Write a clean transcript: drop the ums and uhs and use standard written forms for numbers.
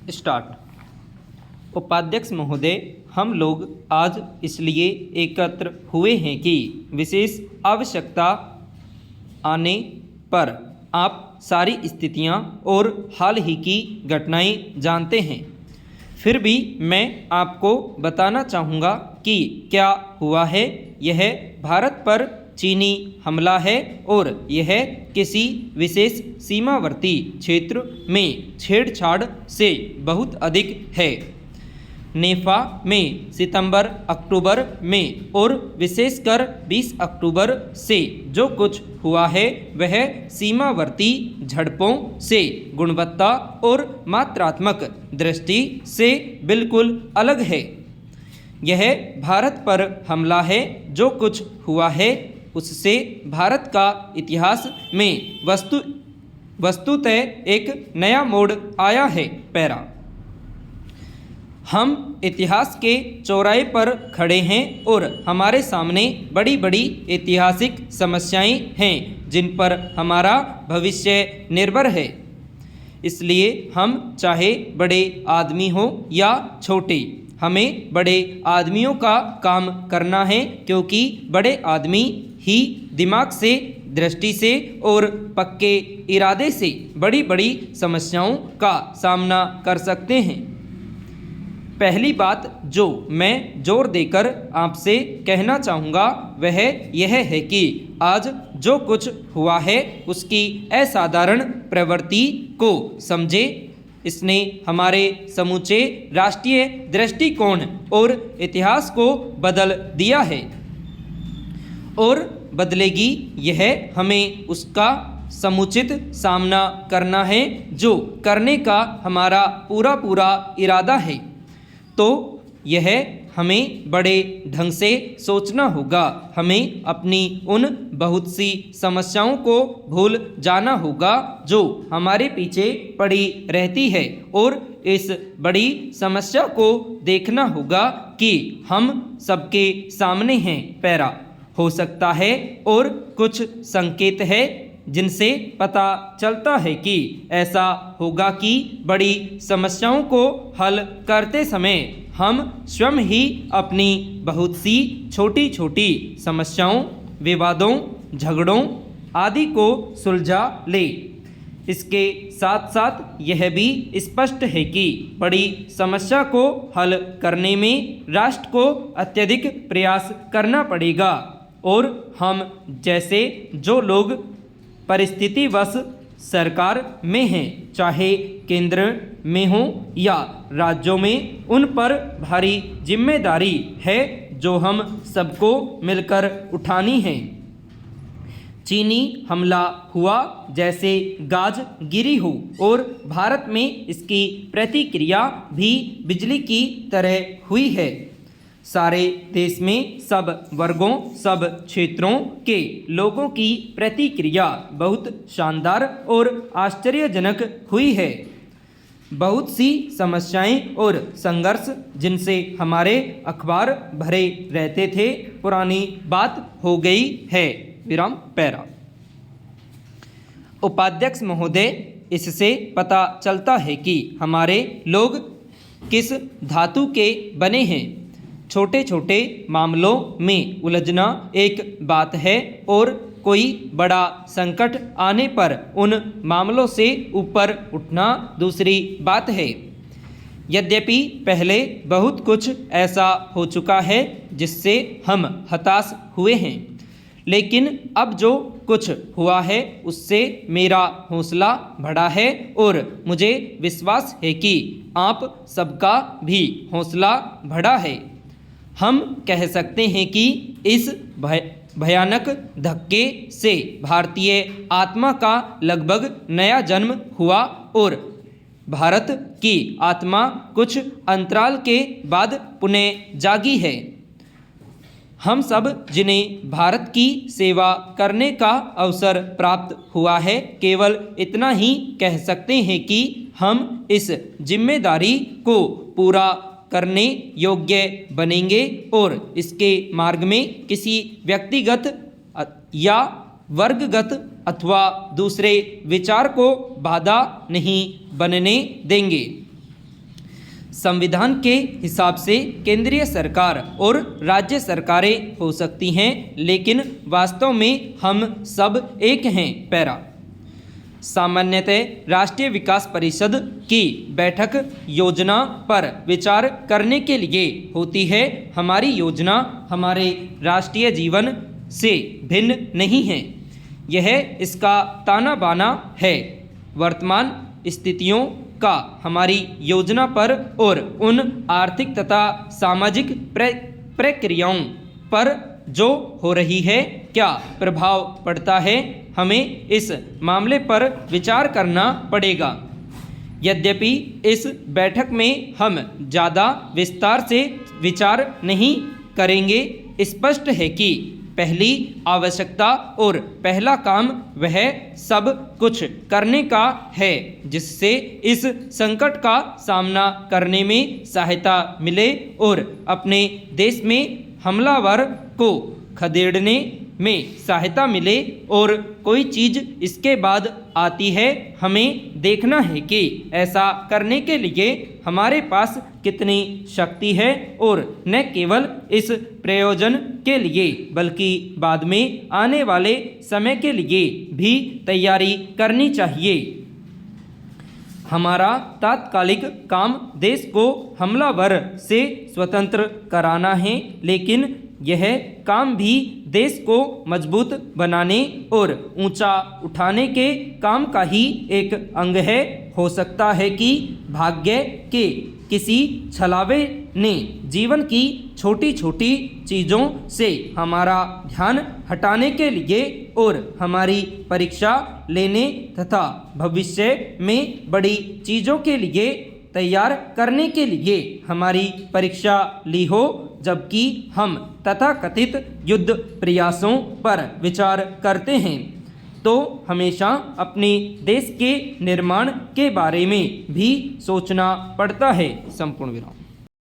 Start. उपाध्यक्ष महोदय, हम लोग आज इसलिए एकत्र हुए हैं कि विशेष आवश्यकता आने पर आप सारी स्थितियां और हाल ही की घटनाएं जानते हैं। फिर भी मैं आपको बताना चाहूँगा कि क्या हुआ है। यह भारत पर चीनी हमला है और यह किसी विशेष सीमावर्ती क्षेत्र में छेड़छाड़ से बहुत अधिक है। नेफा में सितंबर अक्टूबर में और विशेषकर 20 अक्टूबर से जो कुछ हुआ है वह सीमावर्ती झड़पों से गुणवत्ता और मात्रात्मक दृष्टि से बिल्कुल अलग है। यह भारत पर हमला है। जो कुछ हुआ है उससे भारत का इतिहास में वस्तुतः एक नया मोड़ आया है। पैरा। हम इतिहास के चौराहे पर खड़े हैं और हमारे सामने बड़ी बड़ी ऐतिहासिक समस्याएं हैं जिन पर हमारा भविष्य निर्भर है। इसलिए हम चाहे बड़े आदमी हो या छोटे, हमें बड़े आदमियों का काम करना है, क्योंकि बड़े आदमी ही दिमाग से, दृष्टि से और पक्के इरादे से बड़ी बड़ी समस्याओं का सामना कर सकते हैं। पहली बात जो मैं जोर देकर आपसे कहना चाहूँगा वह यह है कि आज जो कुछ हुआ है उसकी असाधारण प्रवृत्ति को समझे। इसने हमारे समूचे राष्ट्रीय दृष्टिकोण और इतिहास को बदल दिया है और बदलेगी। यह हमें उसका समुचित सामना करना है जो करने का हमारा पूरा इरादा है। तो यह हमें बड़े ढंग से सोचना होगा। हमें अपनी उन बहुत सी समस्याओं को भूल जाना होगा जो हमारे पीछे पड़ी रहती है और इस बड़ी समस्या को देखना होगा कि हम सबके सामने हैं। पैरा। हो सकता है और कुछ संकेत है जिनसे पता चलता है कि ऐसा होगा कि बड़ी समस्याओं को हल करते समय हम स्वयं ही अपनी बहुत सी छोटी छोटी समस्याओं, विवादों, झगड़ों आदि को सुलझा ले। इसके साथ साथ यह भी स्पष्ट है कि बड़ी समस्या को हल करने में राष्ट्र को अत्यधिक प्रयास करना पड़ेगा और हम जैसे जो लोग परिस्थितिवश सरकार में हैं, चाहे केंद्र में हो या राज्यों में, उन पर भारी जिम्मेदारी है जो हम सबको मिलकर उठानी है। चीनी हमला हुआ जैसे गाज गिरी हो और भारत में इसकी प्रतिक्रिया भी बिजली की तरह हुई है। सारे देश में सब वर्गों, सब क्षेत्रों के लोगों की प्रतिक्रिया बहुत शानदार और आश्चर्यजनक हुई है। बहुत सी समस्याएं और संघर्ष जिनसे हमारे अखबार भरे रहते थे, पुरानी बात हो गई है। विराम। पैरा। उपाध्यक्ष महोदय, इससे पता चलता है कि हमारे लोग किस धातु के बने हैं। छोटे छोटे मामलों में उलझना एक बात है और कोई बड़ा संकट आने पर उन मामलों से ऊपर उठना दूसरी बात है। यद्यपि पहले बहुत कुछ ऐसा हो चुका है जिससे हम हताश हुए हैं, लेकिन अब जो कुछ हुआ है उससे मेरा हौसला बढ़ा है और मुझे विश्वास है कि आप सबका भी हौसला बढ़ा है। हम कह सकते हैं कि इस भयानक धक्के से भारतीय आत्मा का लगभग नया जन्म हुआ और भारत की आत्मा कुछ अंतराल के बाद पुनः जागी है। हम सब जिन्हें भारत की सेवा करने का अवसर प्राप्त हुआ है, केवल इतना ही कह सकते हैं कि हम इस जिम्मेदारी को पूरा करने योग्य बनेंगे और इसके मार्ग में किसी व्यक्तिगत या वर्गगत अथवा दूसरे विचार को बाधा नहीं बनने देंगे। संविधान के हिसाब से केंद्रीय सरकार और राज्य सरकारें हो सकती हैं, लेकिन वास्तव में हम सब एक हैं। पैरा। सामान्यतः राष्ट्रीय विकास परिषद की बैठक योजना पर विचार करने के लिए होती है। हमारी योजना हमारे राष्ट्रीय जीवन से भिन्न नहीं है। यह इसका ताना बाना है। वर्तमान स्थितियों का हमारी योजना पर और उन आर्थिक तथा सामाजिक प्रक्रियाओं पर जो हो रही है क्या प्रभाव पड़ता है, हमें इस मामले पर विचार करना पड़ेगा। यद्यपि इस बैठक में हम ज़्यादा विस्तार से विचार नहीं करेंगे। स्पष्ट है कि पहली आवश्यकता और पहला काम वह सब कुछ करने का है जिससे इस संकट का सामना करने में सहायता मिले और अपने देश में हमलावर को खदेड़ने में सहायता मिले, और कोई चीज़ इसके बाद आती है। हमें देखना है कि ऐसा करने के लिए हमारे पास कितनी शक्ति है और न केवल इस प्रयोजन के लिए बल्कि बाद में आने वाले समय के लिए भी तैयारी करनी चाहिए। हमारा तात्कालिक काम देश को हमलावर से स्वतंत्र कराना है, लेकिन यह काम भी देश को मजबूत बनाने और ऊंचा उठाने के काम का ही एक अंग है। हो सकता है कि भाग्य के किसी छलावे ने जीवन की छोटी छोटी चीज़ों से हमारा ध्यान हटाने के लिए और हमारी परीक्षा लेने तथा भविष्य में बड़ी चीज़ों के लिए तैयार करने के लिए हमारी परीक्षा ली हो, जबकि हम तथाकथित युद्ध प्रयासों पर विचार करते हैं तो हमेशा अपने देश के निर्माण के बारे में भी सोचना पड़ता है। संपूर्ण विराम।